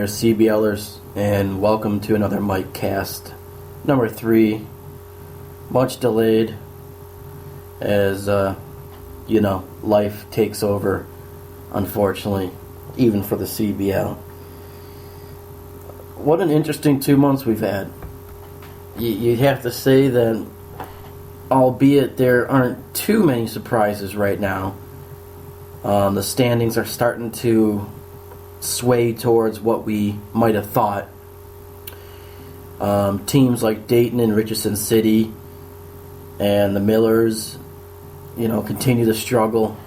CBLers, and welcome to another MikeCast. Number 3, much delayed as, life takes over, unfortunately, even for the CBL. What an interesting 2 months we've had. You have to say that, albeit there aren't too many surprises right now, the standings are starting to sway towards what we might have thought. Teams like Dayton and Richardson City and the Millers, continue to struggle.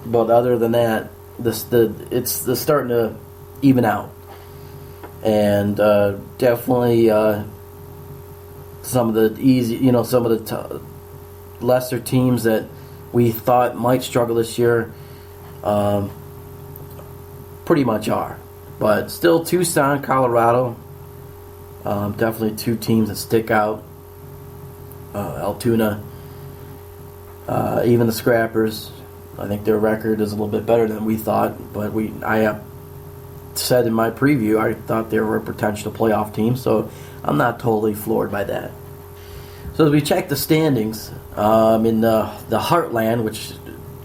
But other than that, it's starting to even out. And definitely some of the lesser teams that we thought might struggle this year pretty much are. But still, Tucson, Colorado, definitely two teams that stick out. Altoona, even the Scrappers, I think their record is a little bit better than we thought. But I said in my preview I thought they were a potential playoff team, so I'm not totally floored by that. So as we check the standings in the Heartland, which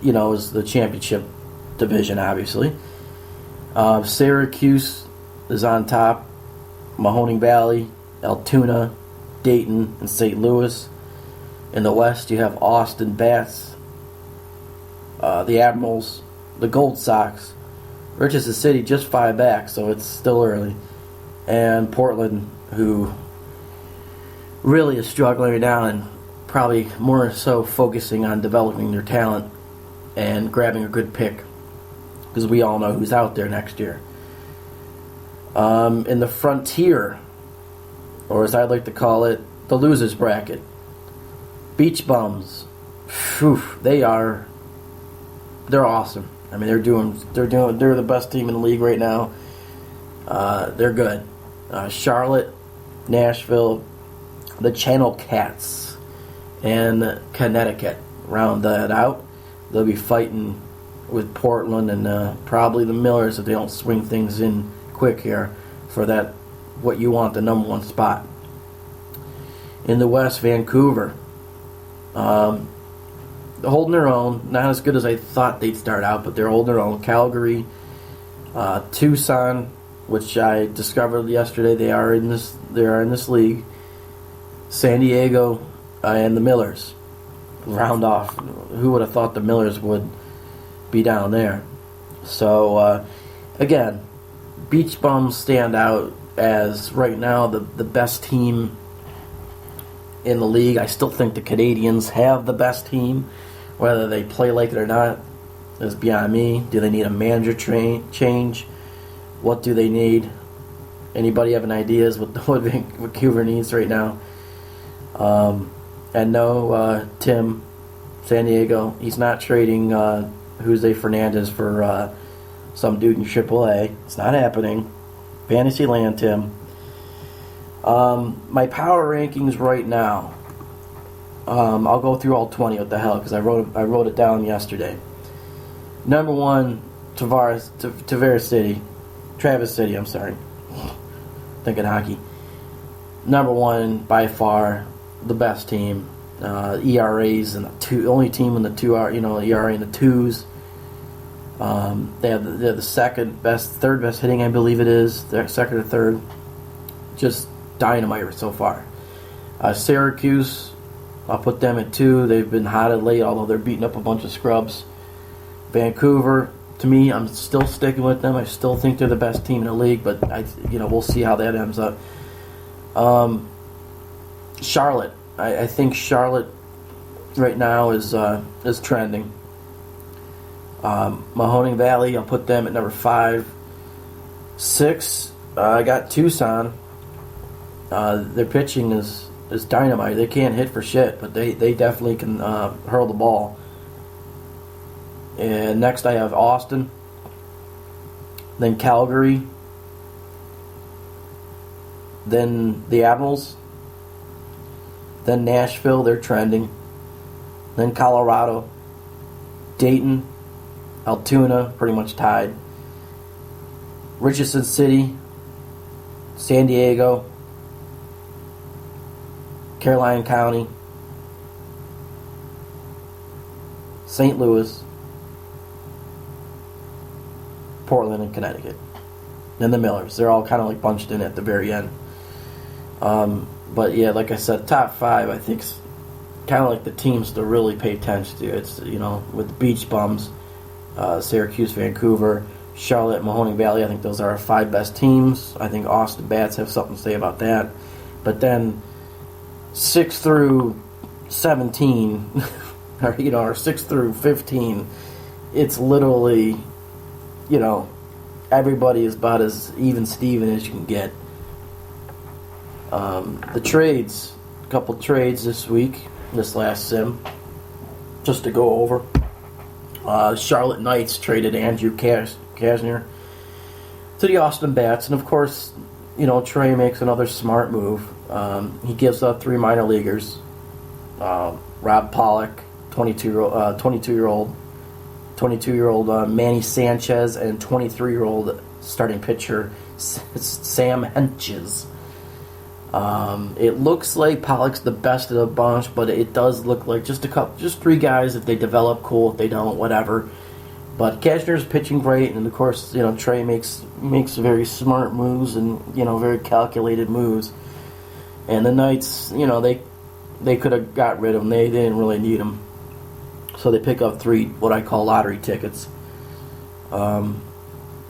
is the championship division, obviously. Syracuse is on top. Mahoning Valley, Altoona, Dayton, and St. Louis. In the West, you have Austin, Bats, the Admirals, the Gold Sox, Richardson City just 5 back, so it's still early, and Portland, who really is struggling right now and probably more so focusing on developing their talent and grabbing a good pick, because we all know who's out there next year. In the Frontier, or as I like to call it, the losers bracket, Beach Bums, they're awesome. I mean, they're the best team in the league right now. They're good. Charlotte, Nashville, the Channel Cats, and Connecticut round that out. They'll be fighting with Portland and probably the Millers if they don't swing things in quick here for that, what you want, the number 1 spot. In the West, Vancouver, holding their own. Not as good as I thought they'd start out, but they're holding their own. Calgary, Tucson, which I discovered yesterday, they are in this league. San Diego, and the Millers round off. Who would have thought the Millers would be down there? So again, Beach Bums stand out as right now the best team in the league. I still think the Canadians have the best team. Whether they play like it or not is beyond me. Do they need a manager change? What do they need? Anybody have any ideas what Vancouver needs right now? And no, Tim, San Diego, he's not trading Jose Fernandez for some dude in AAA. It's not happening. Fantasyland, Tim. My power rankings right now. I'll go through all 20. What the hell? Because I wrote it down yesterday. Number 1, Traverse City. I'm sorry. Thinking hockey. Number 1 by far, the best team. ERAs and only team in the 2 are ERA in the 2s. They're the third best hitting, I believe it is. They're second or third. Just dynamite so far. Syracuse, I'll put them at 2. They've been hot at late, although they're beating up a bunch of scrubs. Vancouver, to me, I'm still sticking with them. I still think they're the best team in the league, but we'll see how that ends up. Charlotte, I think Charlotte right now is trending. Mahoning Valley, I'll put them at number 5. 6, I got Tucson. Their pitching is dynamite. They can't hit for shit, but they definitely can hurl the ball. And next I have Austin, then Calgary, then the Admirals, then Nashville, they're trending, then Colorado, Dayton, Altoona, pretty much tied, Richardson City, San Diego, Caroline County, St. Louis, Portland, and Connecticut. And the Millers. They're all kind of like bunched in at the very end. But yeah, like I said, top 5, I think, is kind of like the teams to really pay attention to. It's, with the Beach Bums, Syracuse, Vancouver, Charlotte, Mahoning Valley. I think those are our 5 best teams. I think Austin Bats have something to say about that. But then 6 through 17, or 6 through 15, it's literally, everybody is about as even Steven as you can get. The trades, a couple trades this last sim, just to go over. Charlotte Knights traded Andrew Kasner to the Austin Bats, and of course, Trey makes another smart move. He gives up 3 minor leaguers, Rob Pollock, 22-year-old Manny Sanchez, and 23-year-old starting pitcher Sam Hentges. It looks like Pollock's the best of the bunch, but it does look like just 3 guys. If they develop, cool. If they don't, whatever. But Cashner's pitching great, and of course, Trey makes very smart moves and very calculated moves. And the Knights, they could have got rid of him. They didn't really need him, so they pick up 3 what I call lottery tickets.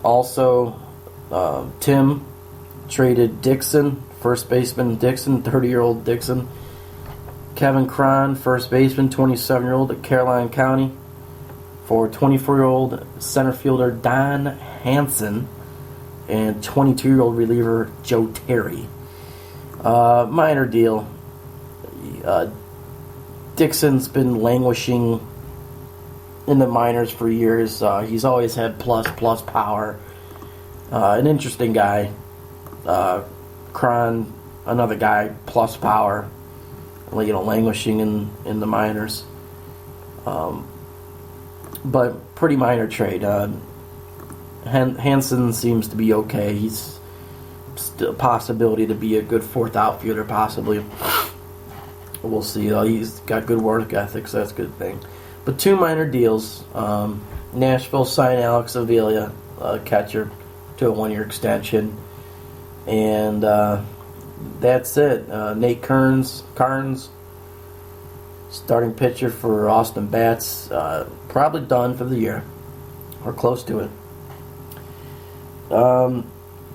Also, Tim traded Dixon. First baseman Dixon, 30-year-old Dixon. Kevin Cron, first baseman, 27-year-old at Caroline County, for 24-year-old center fielder Don Hansen and 22-year-old reliever Joe Terry. Minor deal. Dixon's been languishing in the minors for years. He's always had plus power. An interesting guy. Cron, another guy, plus power, languishing in the minors. But pretty minor trade. Hansen seems to be okay. He's still a possibility to be a good 4th outfielder, possibly. We'll see. He's got good work ethic, so that's a good thing. But 2 minor deals. Nashville signed Alex Avila, catcher, to a 1-year extension. And that's it. Nate Carnes, starting pitcher for Austin Bats, probably done for the year, or close to it.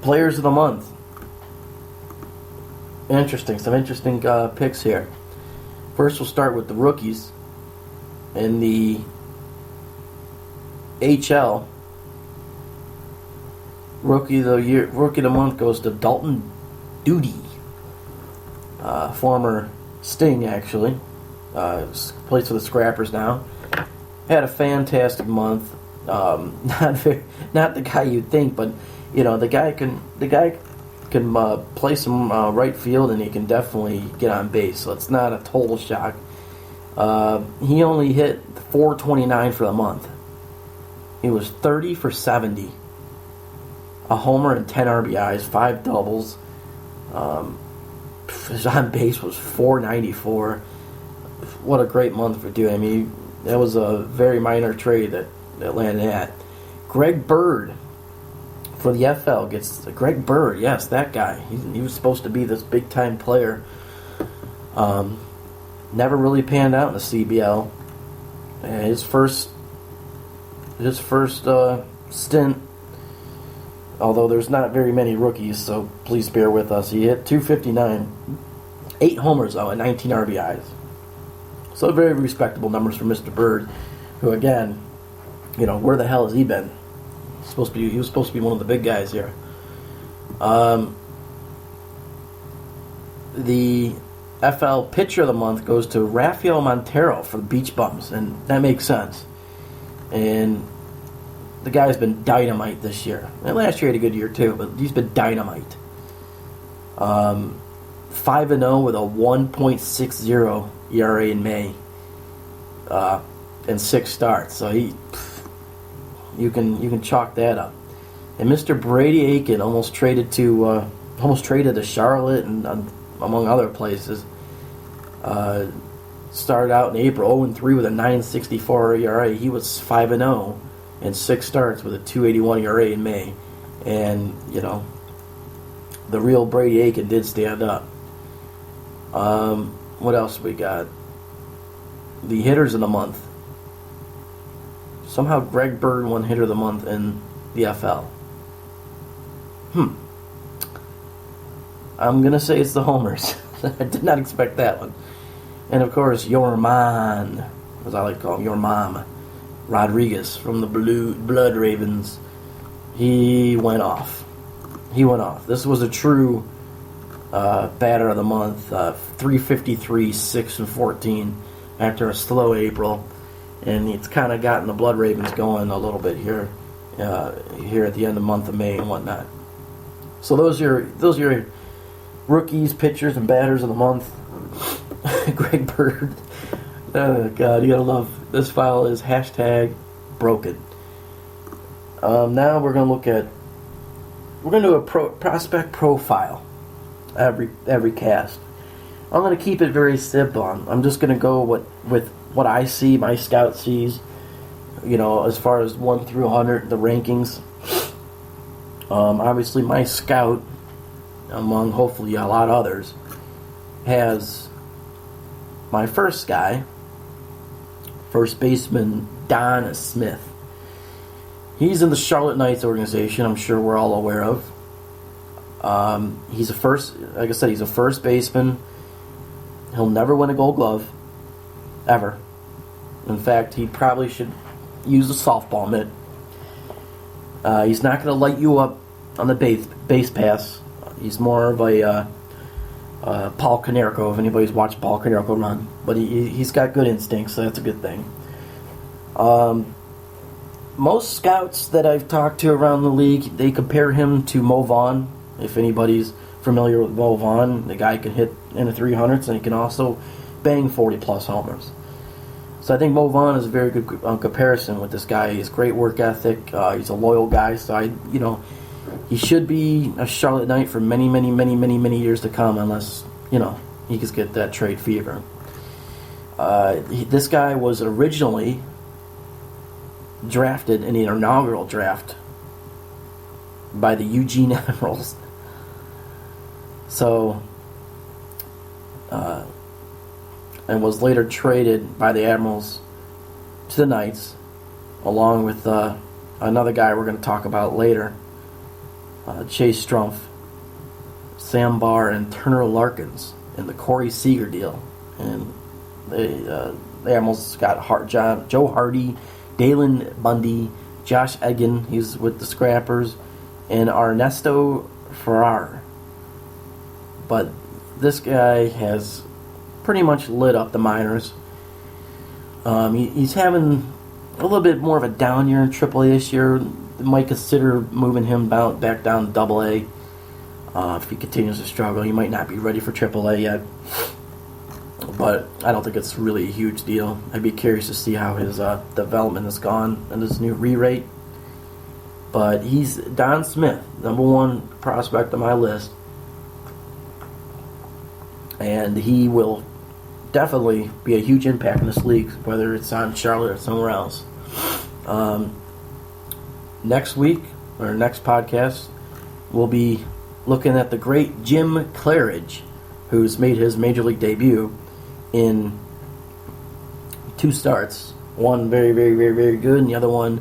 Players of the month. Some interesting picks here. First, we'll start with the rookies. In the HL, Rookie of the month goes to Dalton Duty, former Sting, actually. Plays for the Scrappers now. Had a fantastic month. Not the guy you'd think, but the guy can play some right field, and he can definitely get on base. So it's not a total shock. He only hit .429 for the month. He was 30 for 70. A homer and 10 RBIs, 5 doubles. His on base was .494. What a great month for doing. I mean, that was a very minor trade that landed at. Greg Bird for the FL gets Greg Bird. Yes, that guy. He was supposed to be this big time player. Never really panned out in the CBL. And his first stint. Although there's not very many rookies, so please bear with us. He hit .259, 8 homers though, and 19 RBIs. So very respectable numbers for Mr. Bird, who again, where the hell has he been? He was supposed to be one of the big guys here. The FL Pitcher of the Month goes to Rafael Montero for the Beach Bums, and that makes sense. And the guy's been dynamite this year. And last year he had a good year too, but he's been dynamite. 5-0 with a 1.60 ERA in May, and 6 starts. So you can chalk that up. And Mr. Brady Aiken almost traded to almost traded to Charlotte and among other places. Started out in April 0-3 with a 9.64 ERA. He was 5-0 in 6 starts with a 2.81 ERA in May. And, the real Brady Aiken did stand up. What else we got? The hitters of the month. Somehow Greg Bird won hitter of the month in the FL. I'm going to say it's the homers. I did not expect that one. And of course, your man, as I like to call him, your mom, Rodriguez from the Blood Ravens. He went off. This was a true batter of the month. 353, 6-14 after a slow April. And it's kind of gotten the Blood Ravens going a little bit here at the end of the month of May and whatnot. So those are your rookies, pitchers, and batters of the month. Greg Bird. Oh, God, you gotta love. This file is #broken. Now we're going to do a prospect profile every cast. I'm going to keep it very simple. I'm just going to go with what I see, my scout sees, as far as 1 through 100, the rankings. Obviously, my scout, among hopefully a lot of others, has my first guy, first baseman Don Smith. He's in the Charlotte Knights organization. I'm sure we're all aware of. He's a first baseman. He'll never win a Gold Glove, ever. In fact, he probably should use a softball mitt. He's not going to light you up on the base pass. He's more of a Paul Konerko, if anybody's watched Paul Konerko run. But he's got good instincts, so that's a good thing. Most scouts that I've talked to around the league, they compare him to Mo Vaughn. If anybody's familiar with Mo Vaughn, the guy can hit in the 300s and he can also bang 40-plus homers. So I think Mo Vaughn is a very good comparison with this guy. He has great work ethic. He's a loyal guy, so he should be a Charlotte Knight for many, many, many, many, many years to come, unless he can get that trade fever. This guy was originally drafted in the inaugural draft by the Eugene Admirals. So, and was later traded by the Admirals to the Knights, along with another guy we're going to talk about later, Chase Strumpf, Sam Barr, and Turner Larkins in the Corey Seager deal. And the Admirals got Joe Hardy, Dalen Bundy, Josh Egan, he's with the Scrappers, and Ernesto Ferrar. But this guy has pretty much lit up the minors. He's having a little bit more of a down year in AAA this year. They might consider moving him back down to AA. If he continues to struggle, he might not be ready for AAA yet. But I don't think it's really a huge deal. I'd be curious to see how his development has gone in this new re-rate. But he's Don Smith, number 1 prospect on my list. And he will definitely be a huge impact in this league, whether it's on Charlotte or somewhere else. Next week, or next podcast, we'll be looking at the great Jim Claridge, who's made his Major League debut in 2 starts. One very, very, very, very good, and the other one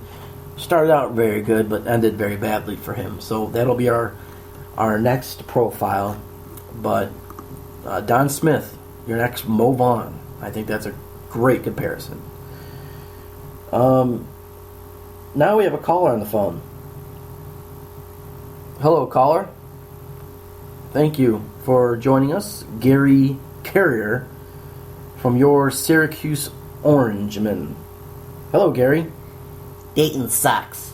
started out very good, but ended very badly for him. So that'll be our next profile. But Don Smith, your next Mo Vaughn. I think that's a great comparison. Now we have a caller on the phone. Hello, caller. Thank you for joining us. Gary Currier from your Syracuse Orangemen. Hello, Gary. Dayton sucks.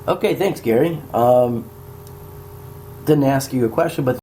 Okay, thanks, Gary. Didn't ask you a question, but